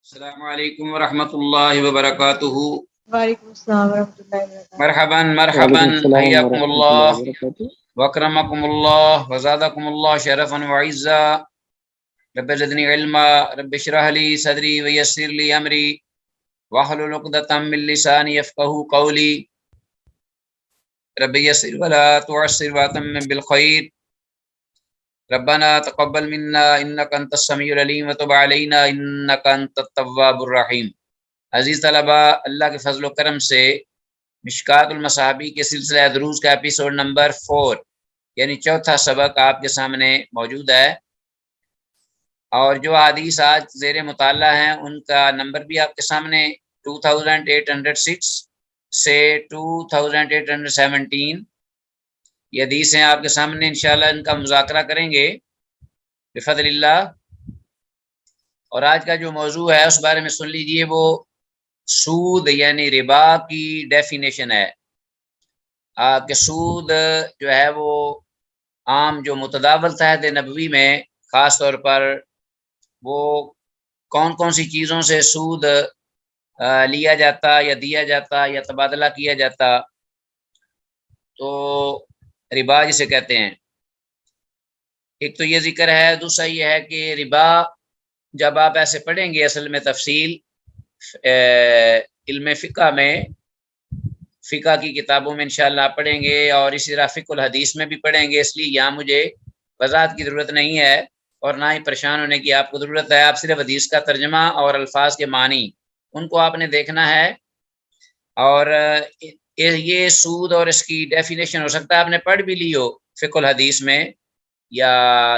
السلام علیکم ورحمۃ اللہ وبرکاتہ۔ وعلیکم السلام ورحمۃ اللہ وبرکاتہ۔ مرحبا مرحبا، وعلیکم السلام حیاکم ورحمۃ اللہ اللہ وبرکاتہ۔ وکرمکم اللہ وزادکم اللہ شرفا وعزا۔ رب زدنی علما، رب اشرح لی صدری ویسر لی امری واحلل عقدۃ من لسانی یفقہوا قولی۔ رب یسر ولا تعسر واتمم بالخیر۔ ربنا تقبل منا انک انت السمیع العلیم وتب علینا انک انت التواب الرحیم۔ عزیز طلبہ، اللہ کے فضل و کرم سے مشکات المصابیح کے سلسلہ دروس کا ایپیسوڈ نمبر 4 یعنی چوتھا سبق آپ کے سامنے موجود ہے، اور جو حدیث آج زیر مطالعہ ہیں ان کا نمبر بھی آپ کے سامنے 2806 سے 2817 یہ حدیث ہیں آپ کے سامنے۔ انشاءاللہ ان کا مذاکرہ کریں گے بفضل اللہ۔ اور آج کا جو موضوع ہے اس بارے میں سن لیجئے، وہ سود یعنی ربا کی ڈیفینیشن ہے کہ سود جو ہے وہ عام جو متداول عہد نبوی میں خاص طور پر وہ کون کون سی چیزوں سے سود لیا جاتا یا دیا جاتا یا تبادلہ کیا جاتا، تو ربا جسے کہتے ہیں۔ ایک تو یہ ذکر ہے، دوسرا یہ ہے کہ ربا جب آپ ایسے پڑھیں گے اصل میں تفصیل علم فقہ میں، فقہ کی کتابوں میں انشاءاللہ آپ پڑھیں گے، اور اسی طرح فقہ الحدیث میں بھی پڑھیں گے، اس لیے یہاں مجھے وضاحت کی ضرورت نہیں ہے اور نہ ہی پریشان ہونے کی آپ کو ضرورت ہے۔ آپ صرف حدیث کا ترجمہ اور الفاظ کے معنی ان کو آپ نے دیکھنا ہے، اور یہ سود اور اس کی ڈیفینیشن ہو سکتا ہے آپ نے پڑھ بھی لی ہو فقہ الحدیث میں یا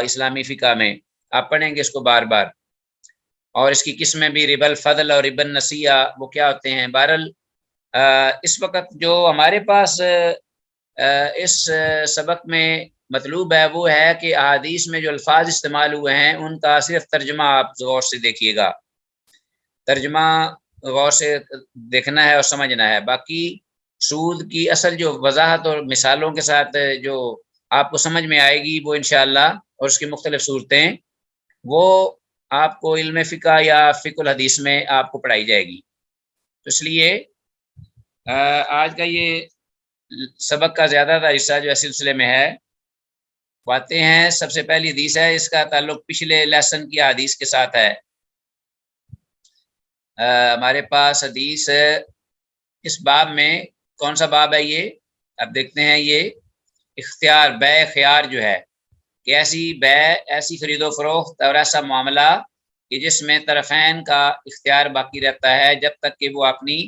اسلامی فقہ میں، آپ پڑھیں گے اس کو بار بار، اور اس کی قسمیں بھی ربا الفضل اور ربا النسیہ وہ کیا ہوتے ہیں۔ بہرحال اس وقت جو ہمارے پاس اس سبق میں مطلوب ہے وہ ہے کہ احادیث میں جو الفاظ استعمال ہوئے ہیں ان کا صرف ترجمہ آپ غور سے دیکھیے گا، ترجمہ غور سے دیکھنا ہے اور سمجھنا ہے۔ باقی سود کی اصل جو وضاحت اور مثالوں کے ساتھ جو آپ کو سمجھ میں آئے گی وہ انشاءاللہ، اور اس کی مختلف صورتیں وہ آپ کو علم فقہ یا فقہ الحدیث میں آپ کو پڑھائی جائے گی۔ تو اس لیے آج کا یہ سبق کا زیادہ تر حصہ جو ہے سلسلے میں ہے، باتیں ہیں۔ سب سے پہلی حدیث ہے، اس کا تعلق پچھلے لیسن کی حدیث کے ساتھ ہے۔ ہمارے پاس حدیث اس باب میں، کون سا باب ہے یہ؟ اب دیکھتے ہیں، یہ اختیار بے خیار جو ہے کہ ایسی بے، ایسی خرید و فروخت اور ایسا معاملہ کہ جس میں طرفین کا اختیار باقی رہتا ہے جب تک کہ وہ اپنی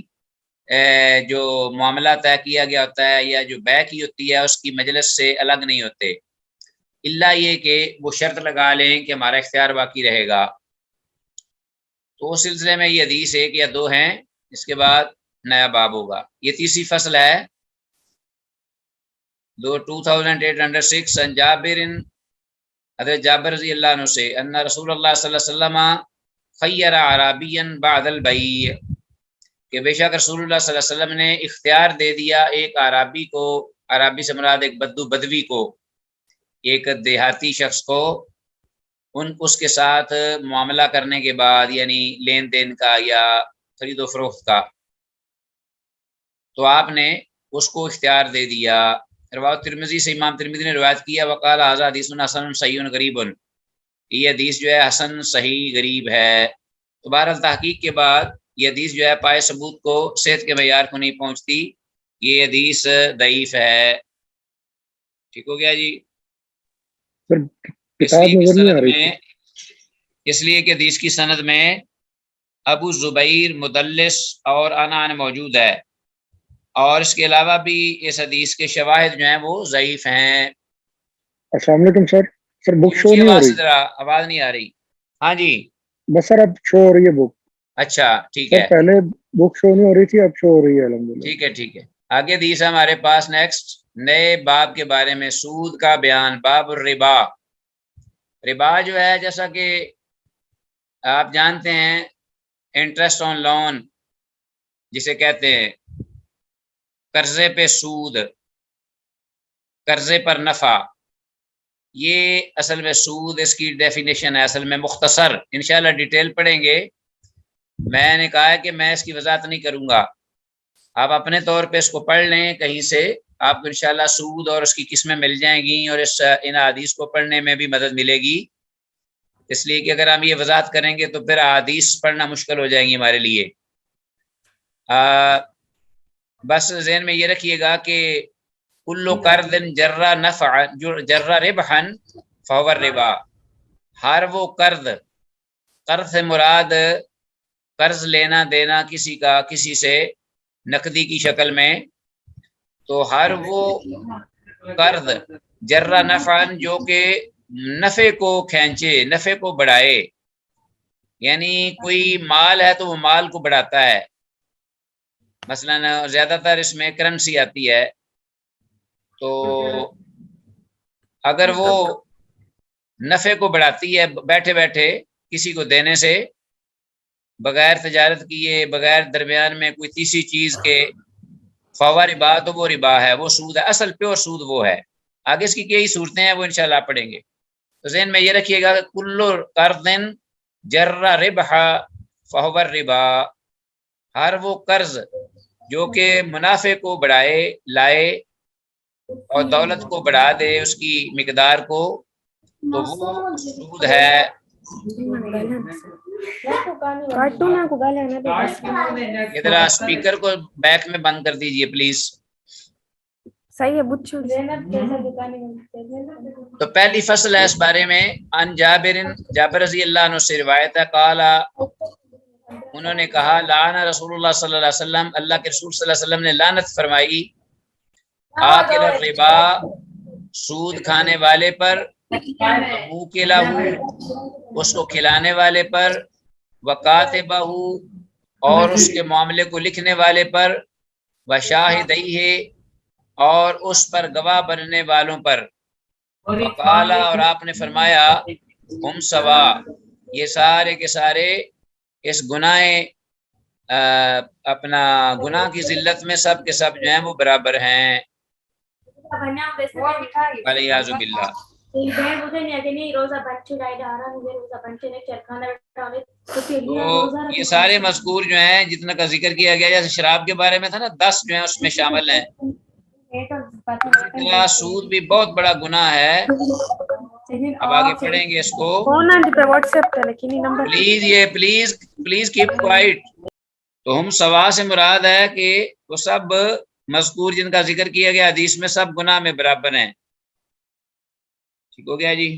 جو معاملہ طے کیا گیا ہوتا ہے یا جو بے کی ہوتی ہے اس کی مجلس سے الگ نہیں ہوتے، الا یہ کہ وہ شرط لگا لیں کہ ہمارا اختیار باقی رہے گا۔ تو اس سلسلے میں یہ حدیث ایک یا دو ہیں، اس کے بعد نیا باب ہوگا۔ یہ تیسری فصل ہے، 2806 عن جابر، حضرت جابر رضی اللہ عنہ سے، ان رسول اللہ صلی اللہ علیہ وسلم خیر اعرابیا بعد البیع، کہ بے شک رسول اللہ صلی اللہ علیہ وسلم نے اختیار دے دیا ایک اعرابی کو، اعرابی سے مراد ایک بدوی کو، ایک دیہاتی شخص کو، اس کے ساتھ معاملہ کرنے کے بعد، یعنی لین دین کا یا خرید و فروخت کا، تو آپ نے اس کو اختیار دے دیا۔ روایت ترمذی سے امام ترمذی نے روایت کیا، وقال ھذا حدیث حسن صحیح غریب، یہ حدیث جو ہے حسن صحیح غریب ہے۔ تو بہرحال تحقیق کے بعد یہ حدیث جو ہے پائے ثبوت کو، صحت کے معیار کو نہیں پہنچتی، یہ حدیث ضعیف ہے۔ ٹھیک ہو گیا جی؟ اس لیے کہ حدیث کی سند میں ابو زبیر مدلس اور انان موجود ہے، اور اس کے علاوہ بھی اس حدیث کے شواہد جو ہیں وہ ضعیف ہیں۔ السلام علیکم سر۔ سر بک شو نہیں ہو رہی، آواز نہیں آ رہی؟ ہاں جی بس سر اب شو ہو رہی ہے بک۔ اچھا ٹھیک ہے، پہلے بک شو نہیں ہو رہی تھی، اب شو ہو رہی ہے الحمدللہ۔ ٹھیک ہے ٹھیک ہے۔ آگے حدیث ہے ہمارے پاس نیکسٹ، نئے باب کے بارے میں، سود کا بیان، باب الربا۔ ربا جو ہے جیسا کہ آپ جانتے ہیں، انٹرسٹ آن لون جسے کہتے ہیں، قرضے پہ سود، قرضے پر نفع، یہ اصل میں سود، اس کی ڈیفینیشن ہے اصل میں مختصر، انشاءاللہ ڈیٹیل پڑھیں گے میں نے کہا ہے کہ میں اس کی وضاحت نہیں کروں گا، آپ اپنے طور پہ اس کو پڑھ لیں کہیں سے، آپ کو انشاءاللہ سود اور اس کی قسمیں مل جائیں گی، اور ان حدیث کو پڑھنے میں بھی مدد ملے گی، اس لیے کہ اگر ہم یہ وضاحت کریں گے تو پھر حدیث پڑھنا مشکل ہو جائیں گی ہمارے لیے۔ بس ذہن میں یہ رکھیے گا کہ کلو قرض جرہ نفع جرہ ربحا فهو الربا، ہر وہ قرض سے مراد قرض لینا دینا کسی کا کسی سے نقدی کی شکل میں، تو ہر وہ قرض جرہ نفعا جو کہ نفع کو کھینچے، نفع کو بڑھائے، یعنی کوئی مال ہے تو وہ مال کو بڑھاتا ہے، مثلا زیادہ تر اس میں کرنسی آتی ہے، تو اگر وہ نفع کو بڑھاتی ہے بیٹھے بیٹھے کسی کو دینے سے، بغیر تجارت کیے، بغیر درمیان میں کوئی تیسری چیز کے، فوا ربا، تو وہ ربا ہے، وہ سود ہے، اصل پیور سود وہ ہے۔ آگے اس کی کئی صورتیں ہیں، وہ انشاءاللہ پڑھیں گے، تو ذہن میں یہ رکھیے گا کہ کلو قرض جرہ ربحا فهو الربا، ہر وہ قرض جو کہ منافع کو بڑھائے، لائے اور دولت کو بڑھا دے، اس کی مقدار کو، تو وہ سود ہے۔ یہ ذرا اسپیکر کو بیک میں بند کر دیجئے پلیز۔ صحیح ہے بچو۔ تو پہلی فصل ہے اس بارے میں، ان جابر رضی اللہ عنہ سے روایت ہے، قال، انہوں نے کہا، لعن رسول اللہ صلی اللہ علیہ وسلم، اللہ کے رسول صلی اللہ علیہ وسلم نے لعنت فرمائی، آکل الربا، سود کھانے والے پر، موکلہ، اس کو کھلانے والے پر، وکاتبہ، اور اس کے معاملے کو لکھنے والے پر، وشاہدیہ، اور اس پر گواہ بننے والوں پر، وقالا، اور آپ نے فرمایا، ہم سوا، یہ سارے کے سارے اس گناہ اپنا گناہ کی ذلت میں سب کے سب جو ہیں وہ برابر ہیں، والعیاذ باللہ۔ تو یہ سارے مذکور جو ہیں جتنا کا ذکر کیا گیا، جیسے شراب کے بارے میں تھا نا 10 جو ہیں اس میں شامل ہیں، اسی طرح سود بھی بہت بڑا گناہ ہے۔ اب آگے پڑھیں گے اس کو، پلیز کیپ کوائٹ۔ تو ہم سوا سے مراد ہے کہ وہ سب مذکور جن کا ذکر کیا گیا حدیث میں سب گناہ میں برابر ہیں، ٹھیک ہو گیا جی۔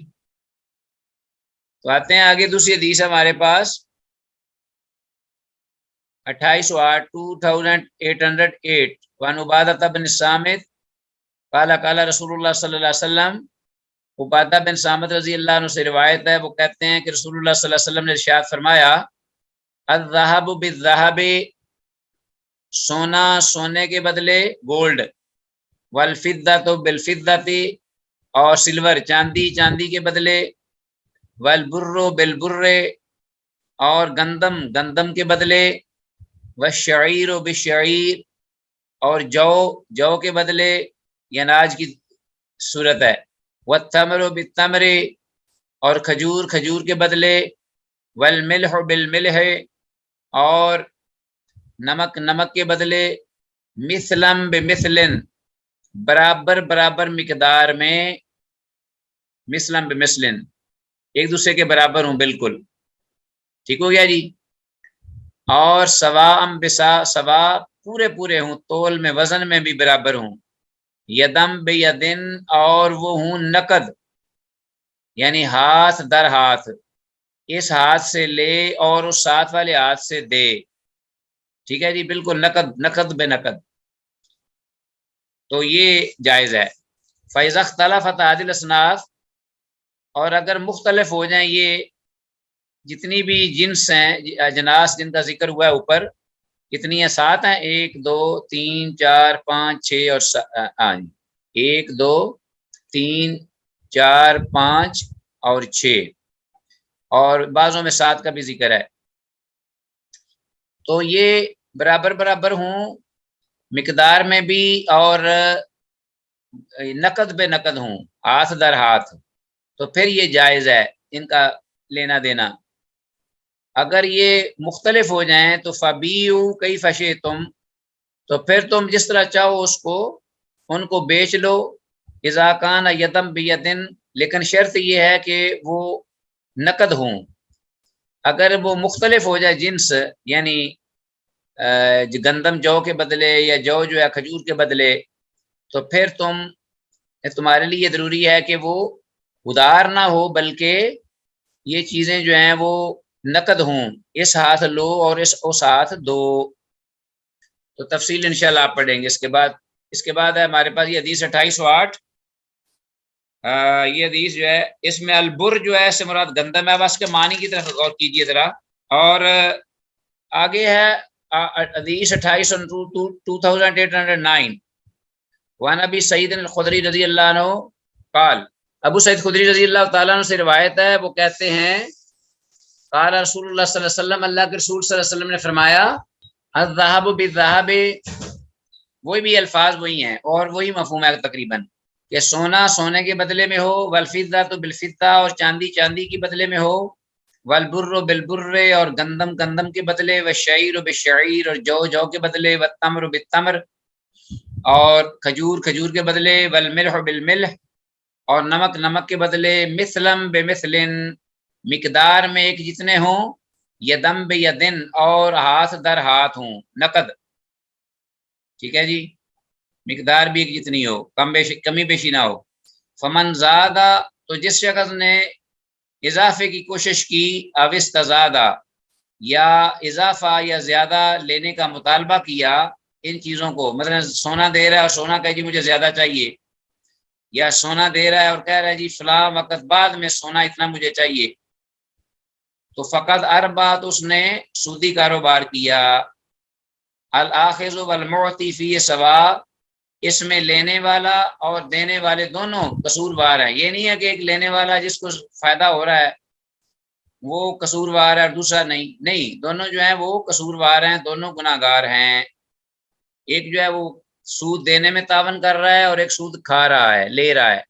تو آتے ہیں آگے، دوسری حدیث ہمارے پاس 2808 وان عبادہ بن الصامت قال قال رسول اللہ صلی اللہ علیہ وسلم، عبادہ بن صامت رضی اللہ عنہ سے روایت ہے، وہ کہتے ہیں کہ رسول اللہ صلی اللہ علیہ وسلم نے ارشاد فرمایا، الذهب بالذهب، سونا سونے کے بدلے گولڈ، والفضة بالفضة، اور سلور چاندی چاندی کے بدلے، والبر بالبر، اور گندم گندم کے بدلے، والشعیر بالشعیر، اور جو کے بدلے، یہ اناج کی صورت ہے، والتمر بالتمر، اور کھجور کھجور کے بدلے، والملح بالملح، اور نمک نمک کے بدلے، مثلم بمثلن، برابر برابر مقدار میں، مثلم بمثلن، ایک دوسرے کے برابر ہوں بالکل، ٹھیک ہو گیا جی۔ اور سواء بسا، سوا پورے پورے ہوں، تول میں وزن میں بھی برابر ہوں، یدم بیدن، اور وہ ہوں نقد، یعنی ہاتھ در ہاتھ، اس ہاتھ سے لے اور اس ساتھ والے ہاتھ سے دے، ٹھیک ہے جی، بالکل نقد نقد بے نقد، تو یہ جائز ہے۔ فَإِذَا اخْتَلَفَتْ هَذِهِ الْأَصْنَافُ، اور اگر مختلف ہو جائیں یہ جتنی بھی جنس ہیں، اجناس جن کا ذکر ہوا ہے اوپر، کتنی ہیں؟ 7 ہیں، 1 2 3 4 5 6 اور 1 2 3 4 5 اور 6، اور بعضوں میں 7 کا بھی ذکر ہے، تو یہ برابر برابر ہوں مقدار میں بھی، اور نقد بے نقد ہوں، ہاتھ در ہاتھ، تو پھر یہ جائز ہے ان کا لینا دینا۔ اگر یہ مختلف ہو جائیں تو فبیعو کیف شئتم، تو پھر تم جس طرح چاہو اس کو ان کو بیچ لو، اذا کان یدم بیدن، لیکن شرط یہ ہے کہ وہ نقد ہوں۔ اگر وہ مختلف ہو جائے جنس، یعنی گندم جو کے بدلے یا جو ہے کھجور کے بدلے، تو پھر تمہارے لیے ضروری ہے کہ وہ ادھار نہ ہو بلکہ یہ چیزیں جو ہیں وہ نقد ہوں، اس ہاتھ لو اور اس ہاتھ دو۔ تو تفصیل انشاءاللہ آپ پڑھیں گے۔ اس کے بعد ہے ہمارے پاس یہ حدیث 2808۔ یہ حدیث جو ہے اس میں البر جو ہے اس سے مراد گندم ہے، بس کے معنی کی طرف غور کیجئے ذرا۔ اور آگے ہے حدیث 2809، وعن ابی سعید الخدری رضی اللہ عنہ قال، ابو سعید خدری رضی اللہ تعالیٰ عنہ سے روایت ہے، وہ کہتے ہیں قال رسول اللہ صلی اللہ علیہ وسلم، اللہ کے رسول صلی اللہ علیہ وسلم نے فرمایا، الذهب بالذهب، وہی بھی الفاظ وہی ہیں اور وہی مفہوم ہے تقریباً، کہ سونا سونے کے بدلے میں ہو، والفضہ تو بالفضہ، اور چاندی چاندی کے بدلے میں ہو، والبر بالبر، اور گندم گندم کے بدلے، والشعیر بالشعیر، اور جو کے بدلے، والتمر بالتمر، اور کھجور کھجور کے بدلے، والملح بالملح، اور نمک نمک کے بدلے، مثلم بمثلن، مقدار میں ایک جتنے ہوں، یدم بیدن، اور ہاتھ در ہاتھ ہوں، نقد، ٹھیک ہے جی، مقدار بھی ایک جتنی ہو، کمی بیشی نہ ہو۔ فمن زادہ، تو جس شخص نے اضافے کی کوشش کی، او استزادہ، یا اضافہ یا زیادہ لینے کا مطالبہ کیا ان چیزوں کو، مثلا سونا دے رہا ہے اور سونا کہے جی مجھے زیادہ چاہیے، یا سونا دے رہا ہے اور کہہ رہا ہے جی فلاں وقت بعد میں سونا اتنا مجھے چاہیے، تو فقط اربعہ، تو اس نے سودی کاروبار کیا۔ الاخذ والمعطی فی سواء، اس میں لینے والا اور دینے والے دونوں قصوروار ہیں۔ یہ نہیں ہے کہ ایک لینے والا جس کو فائدہ ہو رہا ہے وہ قصوروار ہے اور دوسرا نہیں، دونوں جو ہیں وہ قصوروار ہیں، دونوں گناہگار ہیں۔ ایک جو ہے وہ سود دینے میں تعاون کر رہا ہے اور ایک سود کھا رہا ہے، لے رہا ہے،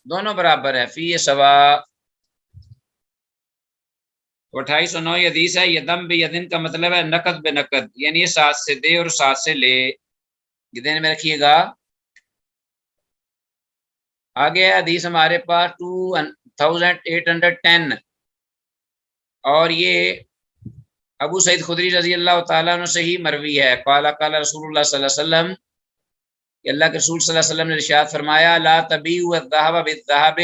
دونوں برابر ہے، فی سواء۔ 2809 یہ حدیث ہے، یدم بیدن کا مطلب ہے نقد بے نقد، یعنی یہ ساتھ سے دے اور ساتھ سے لے، یہ ذہن میں رکھیے گا۔ آگے ہے حدیث ہمارے پاس 2810، اور یہ ابو سعید خدری رضی اللہ تعالیٰ عنہ سے ہی مروی ہے، قال قال رسول اللہ صلی اللہ علیہ وسلم، کہ اللہ کے رسول صلی اللہ علیہ وسلم نے ارشاد فرمایا، لا تبیعوا الذهب بالذهب،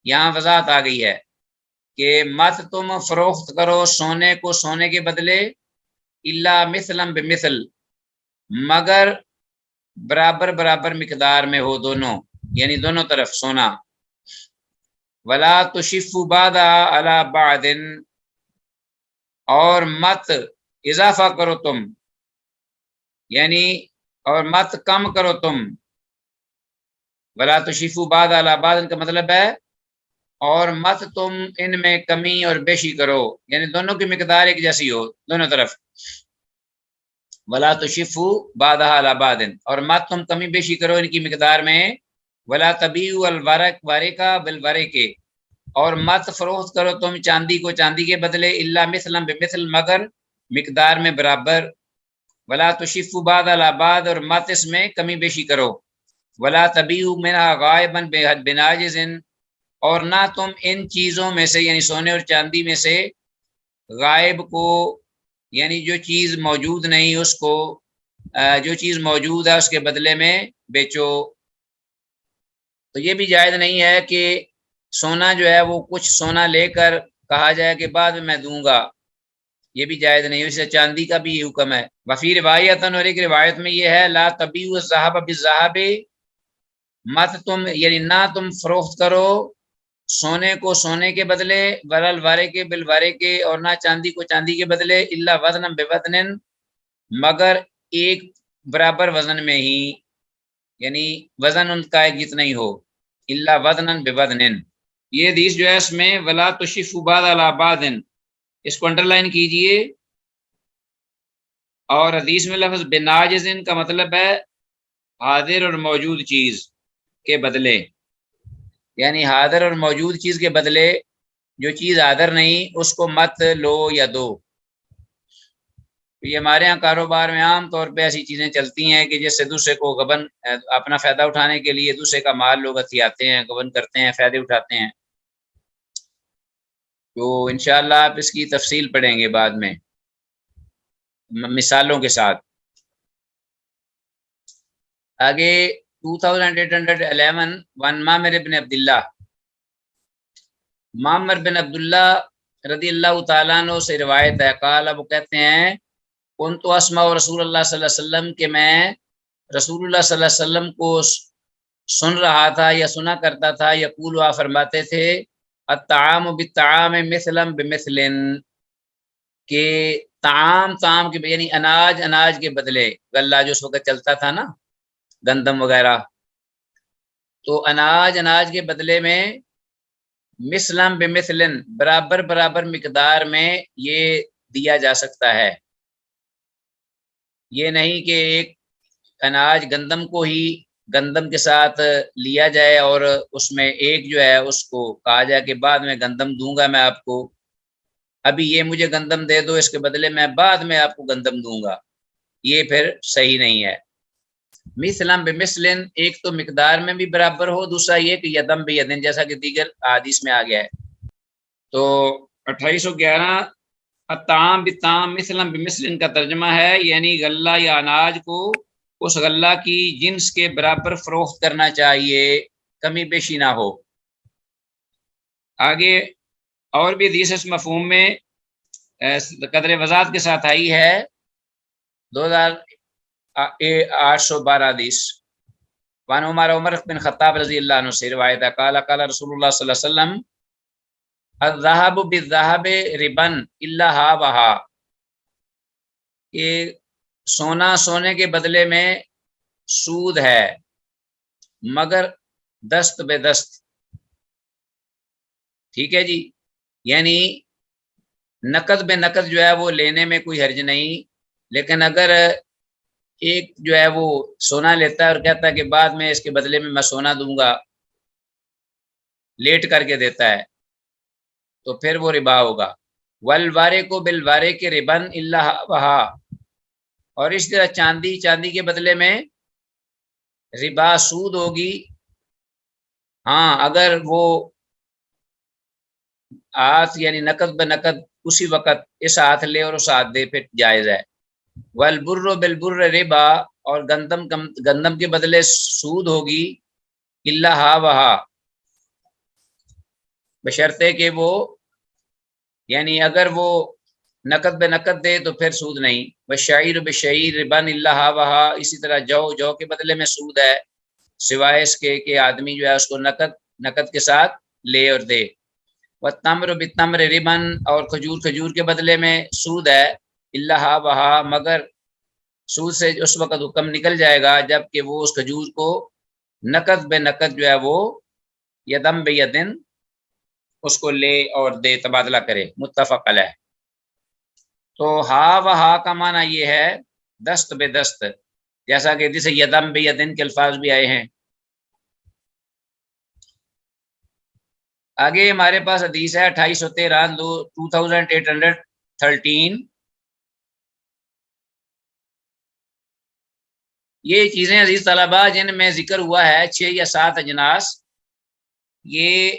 یہاں وضاحت آ گئی ہے کہ مت تم فروخت کرو سونے کو سونے کے بدلے، الا مثلا بمثل، مگر برابر برابر مقدار میں ہو دونوں، یعنی دونوں طرف سونا۔ ولا تشفوا بعضها على بعض، اور مت اضافہ کرو تم، یعنی اور مت کم کرو تم، ولا تشفوا بعضها على بعض کا مطلب ہے اور مت تم ان میں کمی اور بیشی کرو، یعنی دونوں کی مقدار ایک جیسی ہو دونوں طرف۔ ولا تشفوا بعضها على بعض، اور مت تم کمی بیشی کرو ان کی مقدار میں۔ ولا تبیعوا الورق ورقہ بالورق، اور مت فروخت کرو تم چاندی کو چاندی کے بدلے، الا مثلا بمثل، مگر مقدار میں برابر۔ ولا تشفوا بعض على بعض، اور مت اس میں کمی بیشی کرو۔ ولا تبیعوا منها غائبا بناجز، اور نہ تم ان چیزوں میں سے یعنی سونے اور چاندی میں سے غائب کو، یعنی جو چیز موجود نہیں اس کو، جو چیز موجود ہے اس کے بدلے میں بیچو۔ تو یہ بھی جائز نہیں ہے کہ سونا جو ہے وہ کچھ سونا لے کر کہا جائے کہ بعد میں دوں گا، یہ بھی جائز نہیں ہے، اس سے چاندی کا بھی یہ حکم ہے۔ وفی روایت، اور ایک روایت میں یہ ہے، لا تبیعوا الذهب بالذهب، مت تم یعنی نہ تم فروخت کرو سونے کو سونے کے بدلے، ولا الورق بالورق، اور نہ چاندی کو چاندی کے بدلے، الا وزنا بوزن، مگر ایک برابر وزن میں ہی، یعنی وزن ان کا ایک جتنا ہی ہو، الا وزنا بوزن۔ یہ حدیث جو ہے اس میں ولا تشفوا بعض على بعض، اس کو انڈر لائن کیجئے، اور حدیث میں لفظ بناجز کا مطلب ہے حاضر اور موجود چیز کے بدلے، یعنی حاضر اور موجود چیز کے بدلے جو چیز حاضر نہیں اس کو مت لو یا دو. یہ ہمارے ہاں کاروبار میں عام طور پہ ایسی چیزیں چلتی ہیں کہ جس سے دوسرے کو غبن اپنا فائدہ اٹھانے کے لیے دوسرے کا مال لوگ ہتھیاتے ہیں، غبن کرتے ہیں، فائدے اٹھاتے ہیں. تو انشاءاللہ آپ اس کی تفصیل پڑھیں گے بعد میں مثالوں کے ساتھ. آگے 2811 وان معمر بن عبداللہ، معمر بن عبداللہ رضی اللہ تعالیٰ عنہ سے روایت ہے، قال وہ کہتے ہیں کنت اسمع رسول اللہ صلی اللہ علیہ وسلم کہ میں رسول اللہ صلی اللہ علیہ وسلم کو سن رہا تھا یا سنا کرتا تھا، یقول وہ فرماتے تھے الطعام بالطعام مثلا بمثل، کہ طعام کے یعنی اناج کے بدلے، غلہ جو اس وقت چلتا تھا نا، گندم وغیرہ، تو اناج کے بدلے میں مثلاً بمثلن برابر مقدار میں یہ دیا جا سکتا ہے. یہ نہیں کہ ایک اناج گندم کو ہی گندم کے ساتھ لیا جائے اور اس میں ایک جو ہے اس کو کہا جائے کہ بعد میں گندم دوں گا میں آپ کو، ابھی یہ مجھے گندم دے دو، اس کے بدلے میں بعد میں آپ کو گندم دوں گا. یہ پھر صحیح نہیں ہے. مثلاً بمثلن، ایک تو مقدار میں بھی برابر ہو، دوسرا یہ کہ یدم بیدن، جیسا کہ دیگر حدیث میں آ گیا ہے. تو 2811 الطعام بالطعام مثلا بمثل کا ترجمہ ہے یعنی غلہ یا اناج کو اس غلہ کی جنس کے برابر فروخت کرنا چاہیے، کمی بیشی نہ ہو. آگے اور بھی حدیث اس مفہوم میں قدر وضاحت کے ساتھ آئی ہے، 2812 حدیث. وان عمر بن خطاب رضی اللہ عنہ سے روایت ہے، قال رسول اللہ صلی اللہ علیہ وسلم الذهب بالذهب ربا الا ها وها، کہ سونے کے بدلے میں سود ہے مگر دست بے دست. ٹھیک ہے جی، یعنی نقد بے نقد جو ہے وہ لینے میں کوئی حرج نہیں، لیکن اگر ایک جو ہے وہ سونا لیتا ہے اور کہتا ہے کہ بعد میں اس کے بدلے میں سونا دوں گا، لیٹ کر کے دیتا ہے، تو پھر وہ ربا ہوگا. والوارے کو بالوارے کے ربن اللہ وہا، اور اس طرح چاندی کے بدلے میں ربا سود ہوگی. ہاں اگر وہ ہاتھ یعنی نقد بہ نقد اسی وقت اس ہاتھ لے اور اس ہاتھ دے، پھر جائز ہے. والبر بالبر ربا، اور گندم کے بدلے سود ہوگی اللہ وہا، بشرطے کہ وہ یعنی اگر وہ نقد بے نقد دے تو پھر سود نہیں. والشعیر بالشعیر ربا اللہ وہا، اسی طرح جو کے بدلے میں سود ہے سوائے اس کے کہ آدمی جو ہے اس کو نقد کے ساتھ لے اور دے. والتمر بالتمر ربا، اور کھجور کے بدلے میں سود ہے اللہ وہا، مگر سود سے اس وقت حکم نکل جائے گا جب کہ وہ اس کھجور کو نقد بے نقد جو ہے وہ یدم بیدن اس کو لے اور دے، تبادلہ کرے. متفق علیہ. تو ہا و ہا کا معنی یہ ہے دست بے دست، جیسا کہ جسے یدم بیدن کے الفاظ بھی آئے ہیں. آگے ہمارے پاس حدیث ہے 2813 یہ چیزیں عزیز طلبہ جن میں ذکر ہوا ہے 6 یا 7 اجناس، یہ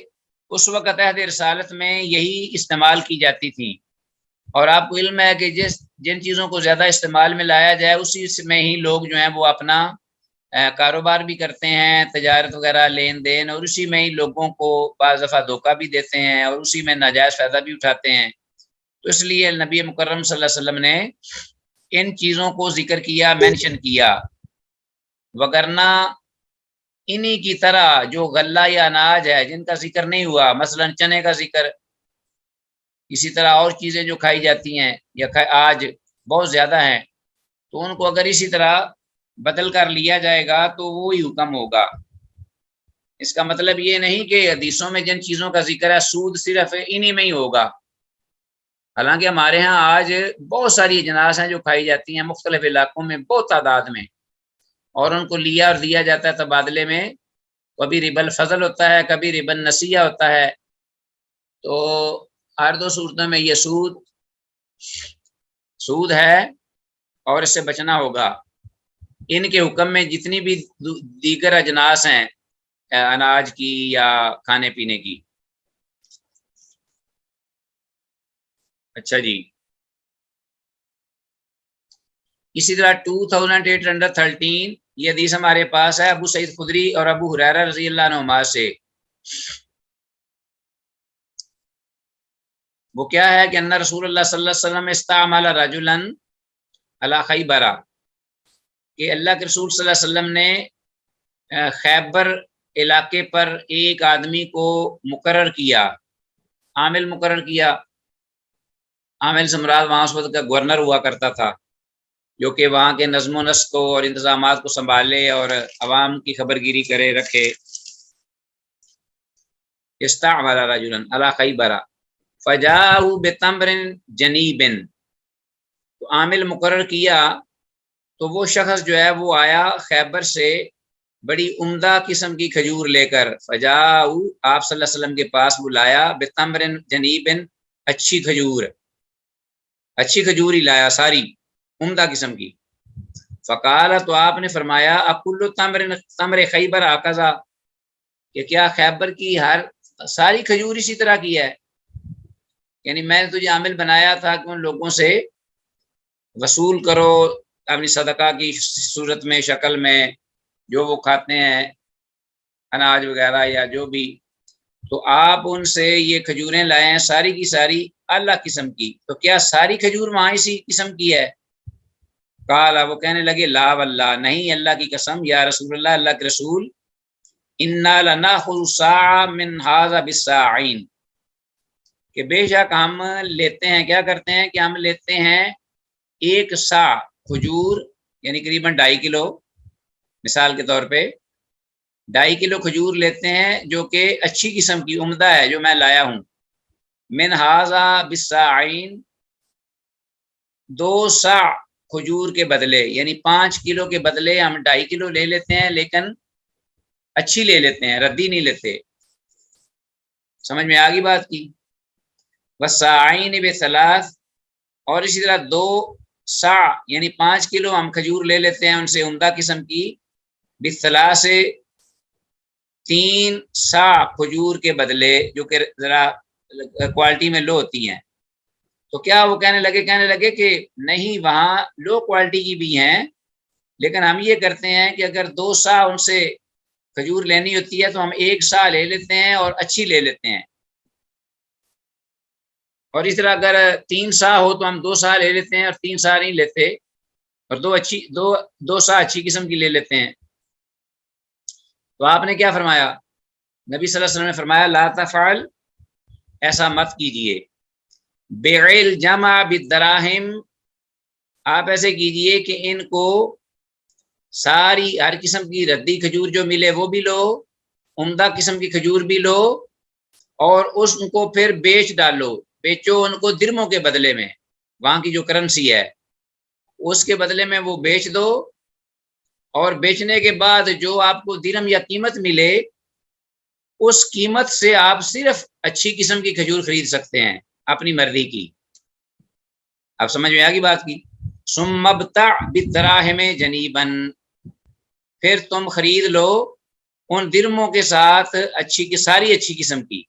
اس وقت عہد رسالت میں یہی استعمال کی جاتی تھیں، اور آپ کو علم ہے کہ جن چیزوں کو زیادہ استعمال میں لایا جائے اسی میں ہی لوگ جو ہیں وہ اپنا کاروبار بھی کرتے ہیں، تجارت وغیرہ لین دین، اور اسی میں ہی لوگوں کو بعض دفعہ دھوکہ بھی دیتے ہیں اور اسی میں ناجائز فائدہ بھی اٹھاتے ہیں. تو اس لیے نبی مکرم صلی اللہ علیہ وسلم نے ان چیزوں کو ذکر کیا، مینشن کیا، وگرنہ انہی کی طرح جو غلہ یا اناج ہے جن کا ذکر نہیں ہوا، مثلا چنے کا ذکر، اسی طرح اور چیزیں جو کھائی جاتی ہیں یا آج بہت زیادہ ہیں، تو ان کو اگر اسی طرح بدل کر لیا جائے گا تو وہی حکم ہوگا. اس کا مطلب یہ نہیں کہ حدیثوں میں جن چیزوں کا ذکر ہے سود صرف انہی میں ہی ہوگا، حالانکہ ہمارے ہاں آج بہت ساری اجناس ہیں جو کھائی جاتی ہیں مختلف علاقوں میں بہت تعداد میں، اور ان کو لیا اور دیا جاتا ہے تبادلے میں. کبھی ربا الفضل ہوتا ہے، کبھی ربا النسیہ ہوتا ہے، تو ہر دو صورتوں میں یہ سود ہے اور اس سے بچنا ہوگا. ان کے حکم میں جتنی بھی دیگر اجناس ہیں اناج کی یا کھانے پینے کی. اچھا جی. اسی طرح 2813 یہ حدیث ہمارے پاس ہے ابو سعید خدری اور ابو ہریرہ رضی اللہ عنہما سے. وہ کیا ہے کہ ان رسول اللہ صلی اللہ علیہ وسلم استعمل رجلا علی خیبر، کہ اللہ کے رسول صلی اللہ علیہ وسلم نے خیبر علاقے پر ایک آدمی کو مقرر کیا، عامل مقرر کیا. عامل سے مراد وہاں اس وقت کا گورنر ہوا کرتا تھا، جو کہ وہاں کے نظم و نسق کو اور انتظامات کو سنبھالے اور عوام کی خبر گیری کرے رکھے. استعمل رجلا علی خیبر فجاءه بتمر جنیب، تو عامل مقرر کیا تو وہ شخص جو ہے وہ آیا خیبر سے بڑی عمدہ قسم کی کھجور لے کر. فجاءه آپ صلی اللہ علیہ وسلم کے پاس بلایا، بتمر جنیب اچھی کھجور ہی لایا، ساری عمدہ قسم کی. فقال تو آپ نے فرمایا اکل تمر خیبر آکذا، کہ کیا خیبر کی ہر ساری کھجور اسی طرح کی ہے؟ یعنی میں نے تجھے عامل بنایا تھا کہ ان لوگوں سے وصول کرو اپنی صدقہ کی صورت میں، شکل میں، جو وہ کھاتے ہیں اناج وغیرہ یا جو بھی، تو آپ ان سے یہ کھجوریں لائے ہیں ساری کی ساری اعلیٰ قسم کی. تو کیا ساری کھجور وہاں اسی قسم کی ہے؟ قال وہ کہنے لگے لا واللہ، نہیں اللہ کی قسم یا رسول اللہ، اللہ کے رسول، انا لناخذ صاع من هذا بالساعین، کہ بے شک ہم لیتے ہیں، کیا کرتے ہیں کہ ہم لیتے ہیں ایک سا کھجور، یعنی قریباً 2.5 کلو، مثال کے طور پہ 2.5 کلو کھجور لیتے ہیں جو کہ اچھی قسم کی عمدہ ہے جو میں لایا ہوں. من ھذا بالساعین، 2 سا کھجور کے بدلے، یعنی 5 کلو کے بدلے ہم 2.5 کلو لے لیتے ہیں، لیکن اچھی لے لیتے ہیں، ردی نہیں لیتے. سمجھ میں آگی بات کی. والساعین بثلاث، اور اسی طرح 2 سا یعنی 5 کلو ہم کھجور لے لیتے ہیں ان سے عمدہ قسم کی، بثلاث 3 سا کھجور کے بدلے جو کہ ذرا کوالٹی میں لو ہوتی ہیں. تو کیا وہ کہنے لگے کہ نہیں وہاں لو کوالٹی کی بھی ہیں، لیکن ہم یہ کرتے ہیں کہ اگر 2 سا ان سے کھجور لینی ہوتی ہے تو ہم 1 سا لے لیتے ہیں اور اچھی لے لیتے ہیں، اور اس طرح اگر 3 سا ہو تو ہم 2 سا لے لیتے ہیں اور 3 سا نہیں لیتے، اور 2 سا اچھی قسم کی لے لیتے ہیں. تو آپ نے کیا فرمایا؟ نبی صلی اللہ علیہ وسلم نے فرمایا لا تفعل، ایسا مت کیجئے. بیع الجمع بالدراہم، آپ ایسے کیجئے کہ ان کو ساری ہر قسم کی ردی کھجور جو ملے وہ بھی لو، عمدہ قسم کی کھجور بھی لو، اور ان کو پھر بیچو ان کو درموں کے بدلے میں، وہاں کی جو کرنسی ہے اس کے بدلے میں وہ بیچ دو، اور بیچنے کے بعد جو آپ کو درم یا قیمت ملے اس قیمت سے آپ صرف اچھی قسم کی کھجور خرید سکتے ہیں اپنی مرضی کی. آپ سمجھ میں آگی بات کی. ثم ابتع بالدراہم جنیبا، پھر تم خرید لو ان درموں کے ساتھ ساری اچھی قسم کی.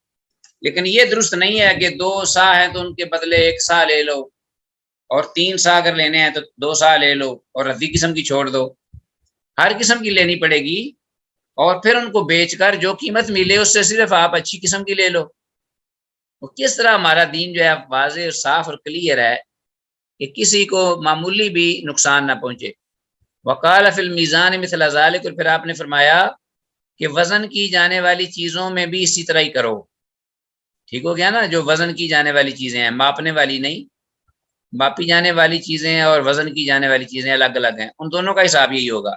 لیکن یہ درست نہیں ہے کہ 2 سا ہیں تو ان کے بدلے 1 سا لے لو، اور 3 سا اگر لینے ہیں تو 2 سا لے لو اور ردی قسم کی چھوڑ دو. ہر قسم کی لینی پڑے گی، اور پھر ان کو بیچ کر جو قیمت ملے اس سے صرف آپ اچھی قسم کی لے لو. وہ کس طرح ہمارا دین جو ہے واضح اور صاف اور کلیئر ہے کہ کسی کو معمولی بھی نقصان نہ پہنچے. وقال فی المیزان مثل ذلک، اور پھر آپ نے فرمایا کہ وزن کی جانے والی چیزوں میں بھی اسی طرح ہی کرو. ٹھیک ہو گیا نا، جو وزن کی جانے والی چیزیں ہیں، ماپنے والی نہیں، ماپی جانے والی چیزیں اور وزن کی جانے والی چیزیں الگ الگ ہیں، ان دونوں کا حساب یہی ہوگا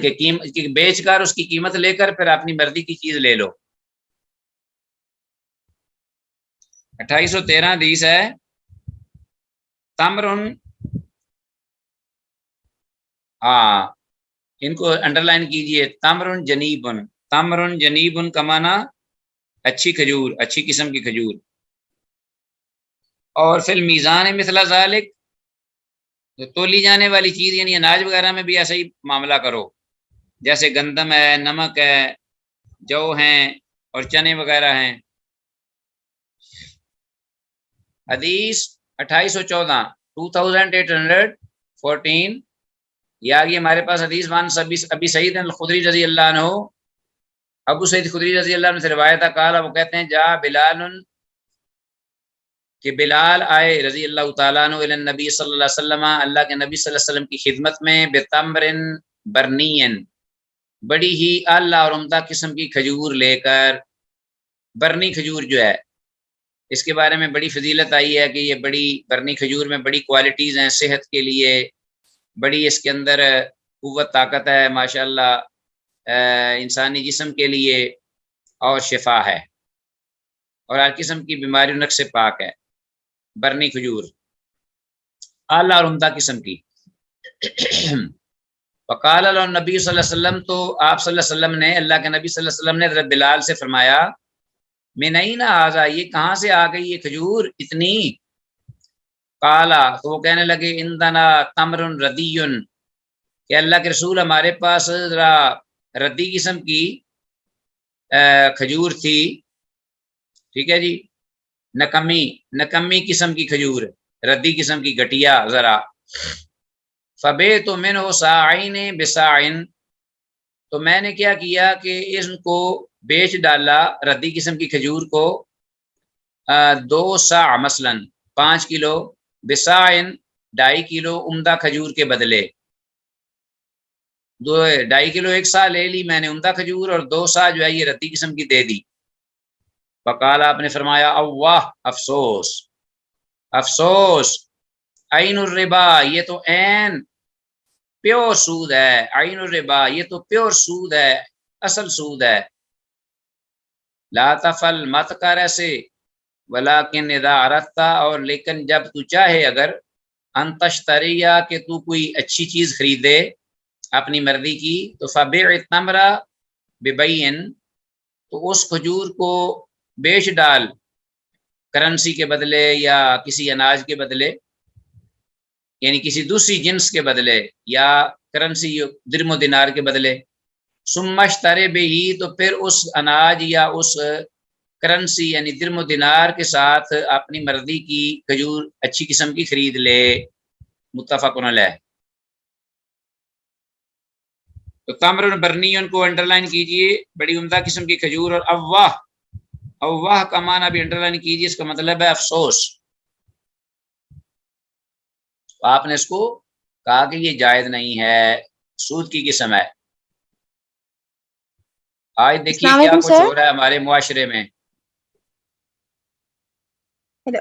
کہ بیچ کر اس کی قیمت لے کر پھر اپنی مرضی کی چیز لے لو. 2813 حدیث ہے تمرن، ان کو انڈر لائن کیجئے، تمرن جنیبن کا معنی اچھی کھجور، اچھی قسم کی کھجور. اور فی المیزان مثل ذالک، تولی جانے والی چیز یعنی اناج وغیرہ میں بھی ایسا ہی معاملہ کرو، جیسے گندم ہے، نمک ہے، جو ہیں اور چنے وغیرہ ہیں. حدیث 2814 2814 یہ آگئی ہمارے پاس حدیث وان ابی سعید الخدری رضی اللہ عنہ، ابو سعید خدری رضی اللہ عنہ سے روایت ہے، قال وہ کہتے ہیں جا بلال، کہ بلال آئے رضی اللہ تعالیٰ عنہ الی النبی صلی اللہ علیہ وسلم، اللہ کے نبی صلی اللہ علیہ وسلم کی خدمت میں، بتمر برنین، بڑی ہی اعلیٰ اور عمدہ قسم کی کھجور لے کر. برنی کھجور جو ہے اس کے بارے میں بڑی فضیلت آئی ہے کہ یہ بڑی برنی کھجور میں بڑی کوالٹیز ہیں، صحت کے لیے بڑی اس کے اندر قوت طاقت ہے ماشاءاللہ، انسانی جسم کے لیے، اور شفا ہے اور ہر قسم کی بیماری نقص سے پاک ہے. برنی کھجور اعلیٰ اور عمدہ قسم کی. وقال له نبی صلی اللہ علیہ وسلم، تو آپ صلی اللہ علیہ وسلم نے، اللہ کے نبی صلی اللہ علیہ وسلم نے حضرت بلال سے فرمایا، من این ھذا، یہ کہاں سے آ گئی یہ کھجور اتنی؟ قالا، تو وہ کہنے لگے عندنا تمر ردی، کہ اللہ کے رسول ہمارے پاس ذرا ردی قسم کی کھجور تھی. ٹھیک ہے جی، نکمی قسم کی کھجور، ردی قسم کی گٹیا ذرا. فبیت منہ ساعین بساعن، تو میں نے کیا کیا کہ اس کو بیچ ڈالا، ردی قسم کی کھجور کو 2 ساع مثلا 5 کلو، بساعن 2.5 کلو عمدہ کھجور کے بدلے. 2.5 کلو ایک سا لے لی میں نے عمدہ کھجور، اور 2 سا جو ہے یہ ردی قسم کی دے دی. فقال، آپ نے فرمایا، اوہ افسوس افسوس، عین الربا، یہ تو عین پیور سود ہے، عین الربا یہ تو پیور سود ہے، اصل سود ہے. لا تفل، مت کر ایسے، ولیکن اذا اردت، اور لیکن جب تو چاہے، اگر ان تشتریا، کہ تو کوئی اچھی چیز خریدے اپنی مرضی کی، تو فبیع التمر ببین، تو اس کھجور کو بیچ ڈال کرنسی کے بدلے یا کسی اناج کے بدلے، یعنی کسی دوسری جنس کے بدلے، یا کرنسی درم و دینار کے بدلے. ثم اشتری بہ، تو پھر اس اناج یا اس کرنسی یعنی درم و دینار کے ساتھ اپنی مرضی کی کھجور اچھی قسم کی خرید لے. متفق علیہ. تو تمر برنی کو انڈر لائن کیجئے، بڑی عمدہ قسم کی کھجور. اور اواہ، اواہ کا معنی بھی انڈر لائن کیجئے، اس کا مطلب ہے افسوس. آپ نے اس کو کہا کہ یہ جائز نہیں ہے، سود کی قسم ہے. آج دیکھیے السلام کیا علیکم کچھ سر. ہو رہا ہے ہمارے معاشرے میں. Hello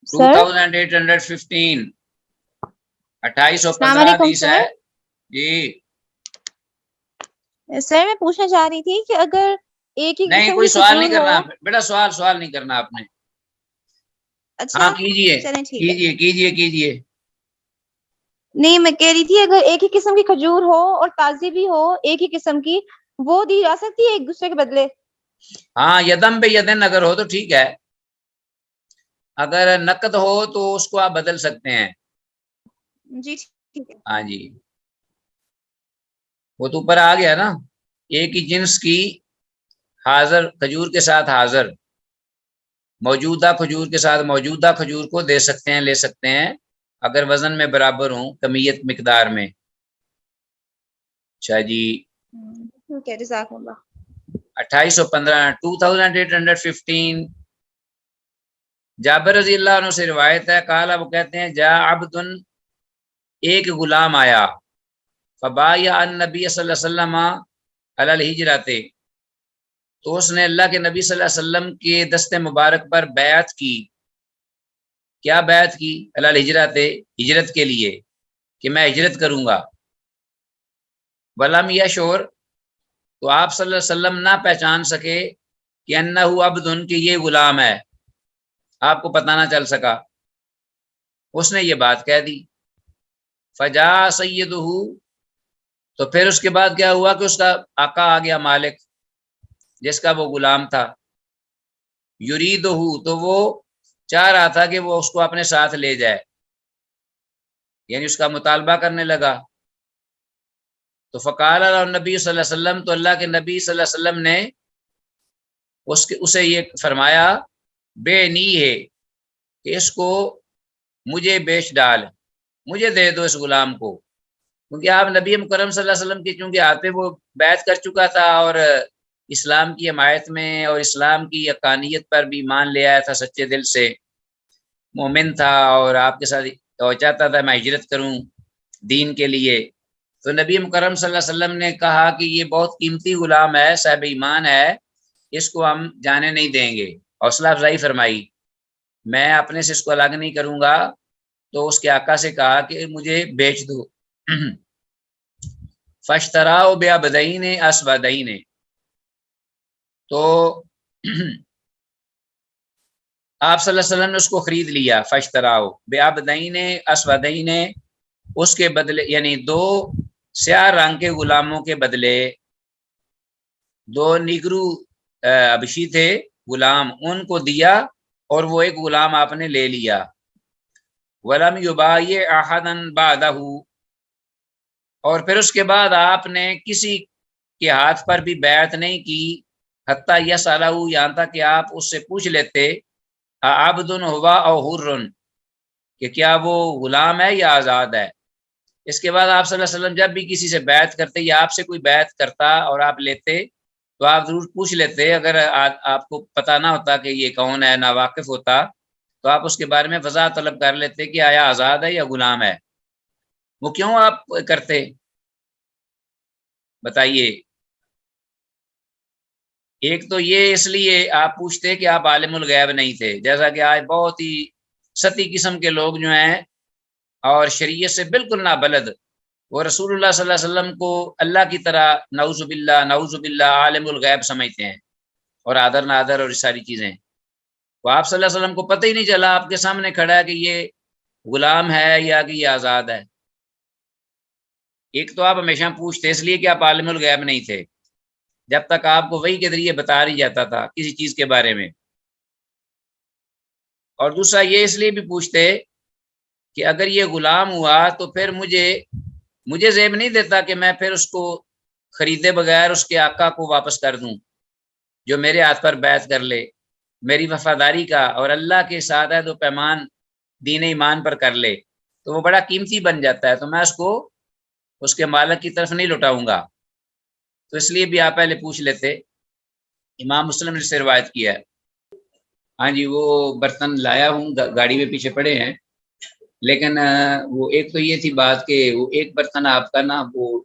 sir. 2815 السلام 2815 علیکم حدیث سر. ہے جی. سر میں پوچھنا چاہ رہی تھی کہ اگر ایک ہی نہیں، قسم کوئی کی سوال نہیں کھجور ہو. کرنا بیٹا، سوال نہیں کرنا آپ نے. اچھا ہاں کیجئے چلیں ٹھیک ہے. کیجئے کیجئے کیجئے. نہیں، میں کہہ رہی تھی اگر ایک ہی قسم کی کھجور ہو اور تازی بھی ہو ایک ہی قسم کی، وہ دی جا سکتی ہے ایک دوسرے کے بدلے؟ ہاں، یدم بے یدن اگر ہو تو ٹھیک ہے، اگر نقد ہو تو اس کو آپ بدل سکتے ہیں. جی ٹھیک ہے. ہاں جی، وہ تو اوپر آ گیا نا، ایک ہی جنس کی حاضر کھجور کے ساتھ حاضر، موجودہ کھجور کے ساتھ موجودہ کھجور کو دے سکتے ہیں، لے سکتے ہیں، اگر وزن میں برابر ہوں، کمیت مقدار میں. اچھا جی، ٹھیک ہے، جزاک اللہ. 2815 2815 جابر رضی اللہ عنہ سے روایت ہے، قالا، وہ کہتے ہیں، جا عبدن، ایک غلام آیا، فبایع النبی صلی اللہ علیہ وسلم علی الہجرۃ، تو اس نے اللہ کے نبی صلی اللہ علیہ وسلم کے دست مبارک پر بیعت کی. کیا بیعت کی؟ علی الہجرۃ، ہجرت کے لیے، کہ میں ہجرت کروں گا. ولم یشعر، تو آپ صلی اللہ علیہ وسلم نہ پہچان سکے کہ انہ عبدن، کہ یہ غلام ہے، آپ کو پتہ نہ چل سکا، اس نے یہ بات کہہ دی. فجا سیدہ، تو پھر اس کے بعد کیا ہوا کہ اس کا آقا آ گیا، مالک جس کا وہ غلام تھا. یریدہ، تو وہ چاہ رہا تھا کہ وہ اس کو اپنے ساتھ لے جائے، یعنی اس کا مطالبہ کرنے لگا. تو فقال نبی صلی اللہ علیہ وسلم، تو اللہ کے نبی صلی اللہ علیہ وسلم نے اسے یہ فرمایا بے نی ہے کہ اس کو مجھے بیچ ڈال، مجھے دے دو اس غلام کو، کیونکہ آپ نبی مکرم صلی اللہ علیہ وسلم کی چونکہ آپ پہ وہ بیعت کر چکا تھا اور اسلام کی حمایت میں اور اسلام کی حقانیت پر بھی مان لے آیا تھا، سچے دل سے مومن تھا اور آپ کے ساتھ چاہتا تھا میں ہجرت کروں دین کے لیے. تو نبی مکرم صلی اللہ علیہ وسلم نے کہا کہ یہ بہت قیمتی غلام ہے، صاحب ایمان ہے، اس کو ہم جانے نہیں دیں گے. حوصلہ افزائی فرمائی، میں اپنے سے اس کو الگ نہیں کروں گا. تو اس کے آقا سے کہا کہ مجھے بیچ دو. فاشتراؤ بعبدین اسودین، تو آپ صلی اللہ علیہ وسلم نے اس کو خرید لیا. فاشتراؤ بعبدین اسودین، اس کے بدلے یعنی دو سیاہ رنگ کے غلاموں کے بدلے، دو نیگرو ابشی تھے غلام، ان کو دیا اور وہ ایک غلام آپ نے لے لیا. ولم یبایع احدا بعدہ، اور پھر اس کے بعد آپ نے کسی کے ہاتھ پر بھی بیعت نہیں کی، حتیٰ یسألہ، یہاں تک کہ آپ اس سے پوچھ لیتے عبد ہوا او حر، کہ کیا وہ غلام ہے یا آزاد ہے. اس کے بعد آپ صلی اللہ علیہ وسلم جب بھی کسی سے بیعت کرتے یا آپ سے کوئی بیعت کرتا اور آپ لیتے تو آپ ضرور پوچھ لیتے، اگر آپ کو پتہ نہ ہوتا کہ یہ کون ہے، ناواقف ہوتا، تو آپ اس کے بارے میں وضاحت طلب کر لیتے کہ آیا آزاد ہے یا غلام ہے. وہ کیوں آپ کرتے بتائیے؟ ایک تو یہ اس لیے آپ پوچھتے کہ آپ عالم الغیب نہیں تھے، جیسا کہ آج بہت ہی ستی قسم کے لوگ جو ہیں اور شریعت سے بالکل نابلد، وہ رسول اللہ صلی اللہ علیہ وسلم کو اللہ کی طرح نعوذ باللہ عالم الغیب سمجھتے ہیں، اور آدر نادر اور یہ ساری چیزیں. وہ آپ صلی اللہ علیہ وسلم کو پتہ ہی نہیں چلا، آپ کے سامنے کھڑا ہے کہ یہ غلام ہے یا کہ یہ آزاد ہے. ایک تو آپ ہمیشہ پوچھتے اس لیے کہ آپ عالم الغیب نہیں تھے، جب تک آپ کو وحی کے ذریعے بتا نہیں جاتا تھا کسی چیز کے بارے میں. اور دوسرا یہ اس لیے بھی پوچھتے کہ اگر یہ غلام ہوا تو پھر مجھے زیب نہیں دیتا کہ میں پھر اس کو خریدے بغیر اس کے آقا کو واپس کر دوں، جو میرے ہاتھ پر بیعت کر لے میری وفاداری کا اور اللہ کے ساتھ ہے تو پیمان دین ایمان پر کر لے، تو وہ بڑا قیمتی بن جاتا ہے، تو میں اس کو اس کے مالک کی طرف نہیں لوٹاؤں گا. تو اس لیے بھی آپ پہلے پوچھ لیتے. امام مسلم نے سے روایت کیا ہے. ہاں جی، وہ برتن لایا ہوں، گاڑی میں پیچھے پڑے ہیں، لیکن وہ ایک تو یہ تھی بات کہ وہ ایک برتن آپ کا نا وہ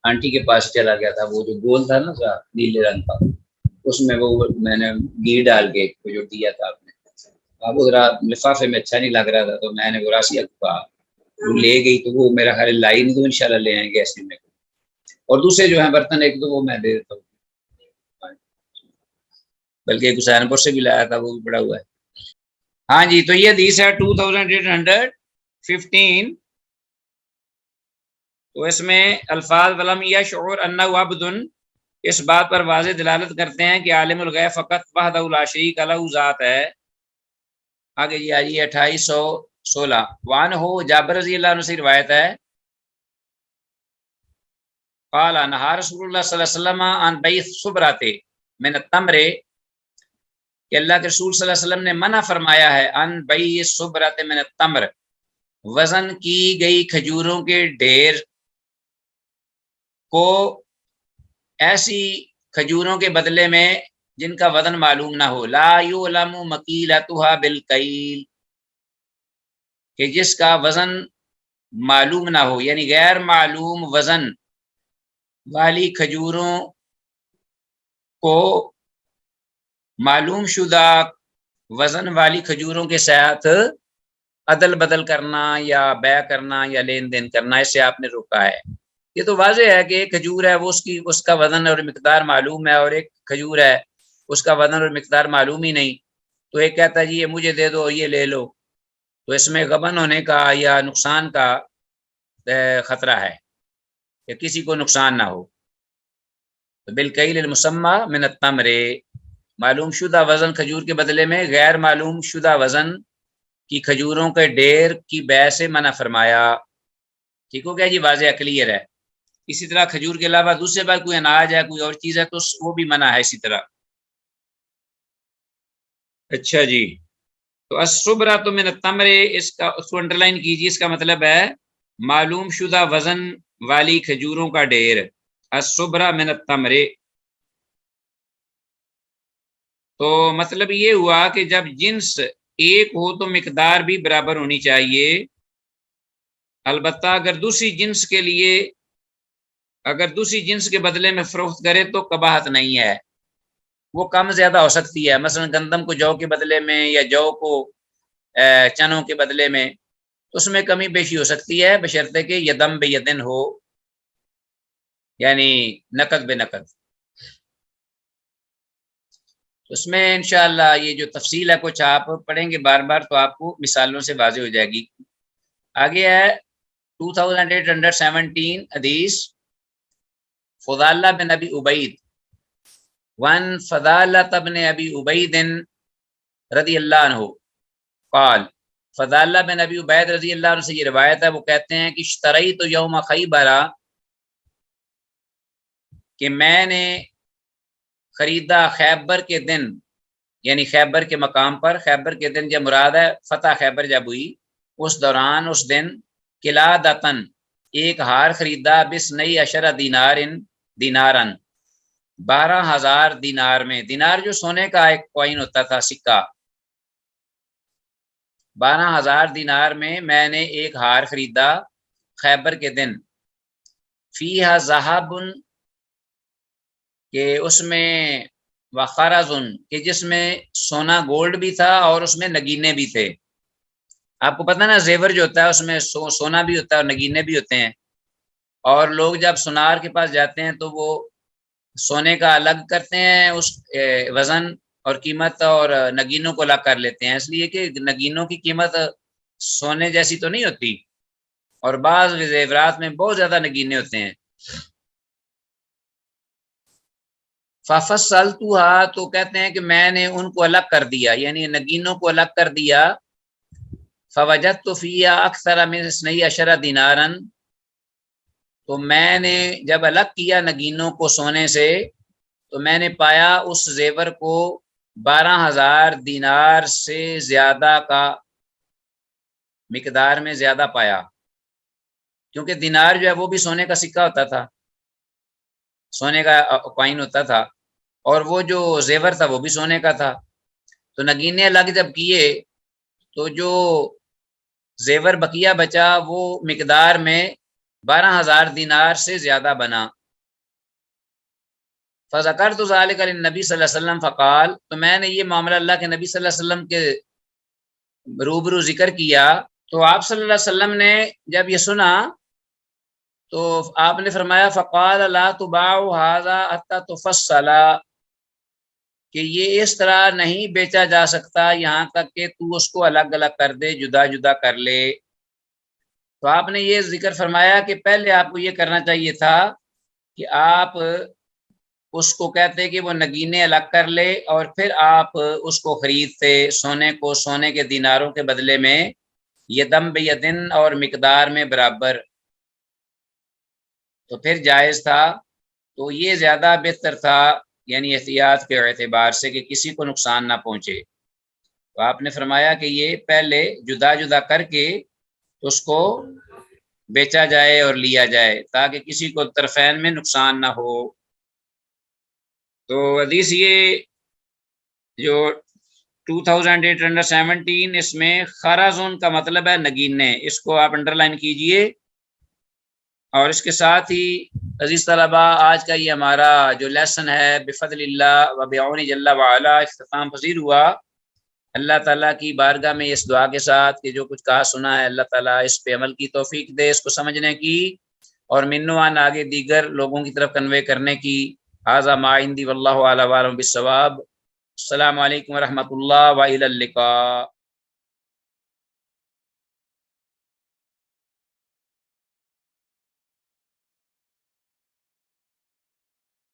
آنٹی کے پاس چلا گیا تھا، وہ جو گول تھا نا نیلے رنگ کا، اس میں وہ میں نے گھی ڈال کے جو دیا تھا آپ نے، اب ذرا لفافے میں اچھا نہیں لگ رہا تھا، تو میں نے وہ راسیہ کو کہا، وہ لے گئی، تو وہ میرا خیال لائی نہیں، تو انشاءاللہ لے آئیں گے ایسے میں. اور دوسرے جو ہیں برتن ایک تو وہ میں دے دیتا ہوں، بلکہ ایک حسین پور سے بھی لایا تھا، وہ بھی پڑا ہوا ہے. ہاں جی، تو یہ حدیث ہے 2815. تو اس میں الفاظ ولم یشعر انہ عبد اس بات پر واضح دلالت کرتے ہیں کہ عالم الغیب فقط وحدہ لا شریک لہ ذات ہے. آگے جی آئیے 2816. وان ہو جابر رضی اللہ عنہ سے روایت ہے، قال نہا رسول اللہ صلی اللہ علیہ وسلم عن بیع الصبرۃ من التمر، کہ اللہ کے رسول صلی اللہ علیہ وسلم نے منع فرمایا ہے عن بیع الصبرۃ من التمر، وزن کی گئی کھجوروں کے ڈھیر کو ایسی کھجوروں کے بدلے میں جن کا وزن معلوم نہ ہو. لا یعلم مکیلتها بالکیل، کہ جس کا وزن معلوم نہ ہو، یعنی غیر معلوم وزن والی کھجوروں کو معلوم شدہ وزن والی کھجوروں کے ساتھ عدل بدل کرنا یا بیع کرنا یا لین دین کرنا، اس سے آپ نے روکا ہے. یہ تو واضح ہے کہ ایک کھجور ہے وہ اس کا وزن اور مقدار معلوم ہے، اور ایک کھجور ہے اس کا وزن اور مقدار معلوم ہی نہیں. تو ایک کہتا ہے جی یہ مجھے دے دو، یہ لے لو، تو اس میں غبن ہونے کا یا نقصان کا خطرہ ہے کہ کسی کو نقصان نہ ہو. بالکیل المسمى من التمر، معلوم شدہ وزن کھجور کے بدلے میں غیر معلوم شدہ وزن کی کھجوروں کے ڈھیر کی بیع سے منع فرمایا. ٹھیک ہو گیا جی، واضح کلیئر ہے. اسی طرح کھجور کے علاوہ دوسرے بار کوئی اناج ہے، کوئی اور چیز ہے تو وہ بھی منع ہے اسی طرح. اچھا جی، تو الصبرہ تو من التمر، اس کا اس کو انڈر لائن کیجیے، اس کا مطلب ہے معلوم شدہ وزن والی کھجوروں کا ڈھیر. الصبرہ من التمر، تو مطلب یہ ہوا کہ جب جنس ایک ہو تو مقدار بھی برابر ہونی چاہیے. البتہ اگر دوسری جنس کے بدلے میں فروخت کرے تو قباحت نہیں ہے، وہ کم زیادہ ہو سکتی ہے. مثلا گندم کو جو کے بدلے میں یا جو کو چنوں کے بدلے میں، تو اس میں کمی بیشی ہو سکتی ہے، بشرطے کہ یدم بے یدن ہو، یعنی نقد بے نقد. اس میں انشاءاللہ یہ جو تفصیل ہے کچھ آپ پڑھیں گے بار بار تو آپ کو مثالوں سے واضح ہو جائے گی. آگے ہے 2817 حدیث فضالہ بن ابی عبید، وان فضالہ بن ابی عبید رضی اللہ عنہ قال، فضالہ بن ابی عبید رضی اللہ عنہ سے یہ روایت ہے، وہ کہتے ہیں کہ اشتریت یوم خیبر، کہ میں نے خریدا خیبر کے دن، یعنی خیبر کے مقام پر. خیبر کے دن جب مراد ہے فتح خیبر جب ہوئی اس دوران، اس دن قلادتن، ایک ہار خریدا، بس نئی اشرہ دینارن، 12,000 دینار میں. دینار جو سونے کا ایک کوئن ہوتا تھا، سکہ. 12,000 دینار میں نے ایک ہار خریدا خیبر کے دن. فیہا ذہب، کہ اس میں وخرزن، کہ جس میں سونا گولڈ بھی تھا اور اس میں نگینے بھی تھے. آپ کو پتہ نا زیور جو ہوتا ہے اس میں سونا بھی ہوتا ہے اور نگینے بھی ہوتے ہیں، اور لوگ جب سونار کے پاس جاتے ہیں تو وہ سونے کا الگ کرتے ہیں اس وزن اور قیمت، اور نگینوں کو الگ کر لیتے ہیں، اس لیے کہ نگینوں کی قیمت سونے جیسی تو نہیں ہوتی، اور بعض زیورات میں بہت زیادہ نگینے ہوتے ہیں. فَفَصَّلْتُهَا، تو کہتے ہیں کہ میں نے ان کو الگ کر دیا، یعنی نگینوں کو الگ کر دیا. فَوَجَدْتُ فِيهَا أَكْثَرَ مِنْ 12 دینارا، تو میں نے جب الگ کیا نگینوں کو سونے سے تو میں نے پایا اس زیور کو 12,000 دینار سے زیادہ کا مقدار میں زیادہ پایا، کیونکہ دینار جو ہے وہ بھی سونے کا سکہ ہوتا تھا، سونے کا کوئن ہوتا تھا، اور وہ جو زیور تھا وہ بھی سونے کا تھا. تو نگینے الگ جب کیے تو جو زیور بقیہ بچا وہ مقدار میں 12,000 دینار سے زیادہ بنا. فذکرت ذلک للنبی صلی اللہ علیہ وسلم فقال، تو میں نے یہ معاملہ اللہ کے نبی صلی اللہ علیہ وسلم کے روبرو ذکر کیا تو آپ صلی اللہ علیہ وسلم نے جب یہ سنا تو آپ نے فرمایا فقال لا تباع ھذا حتى تفصل، کہ یہ اس طرح نہیں بیچا جا سکتا یہاں تک کہ تو اس کو الگ الگ کر دے، جدا جدا کر لے. تو آپ نے یہ ذکر فرمایا کہ پہلے آپ کو یہ کرنا چاہیے تھا کہ آپ اس کو کہتے کہ وہ نگینے الگ کر لے، اور پھر آپ اس کو خریدتے، سونے کو سونے کے دیناروں کے بدلے میں، یدم بیدن اور مقدار میں برابر، تو پھر جائز تھا. تو یہ زیادہ بہتر تھا، یعنی احتیاط کے اعتبار سے کہ کسی کو نقصان نہ پہنچے. تو آپ نے فرمایا کہ یہ پہلے جدا جدا کر کے اس کو بیچا جائے اور لیا جائے تاکہ کسی کو طرفین میں نقصان نہ ہو. تو حدیث یہ جو 2817 اس میں خرازون کا مطلب ہے نگینے، اس کو آپ انڈر لائن کیجئے. اور اس کے ساتھ ہی عزیز طلبہ آج کا یہ ہمارا جو لیسن ہے بفضل اللہ و بعون جل وعلا اختتام پذیر ہوا. اللہ تعالیٰ کی بارگاہ میں اس دعا کے ساتھ کہ جو کچھ کہا سنا ہے اللہ تعالیٰ اس پہ عمل کی توفیق دے، اس کو سمجھنے کی اور منوان آگے دیگر لوگوں کی طرف کنوے کرنے کی. ھذا ما عندی واللہ اعلم بالصواب. السلام علیکم ورحمۃ اللہ و الی اللقاء.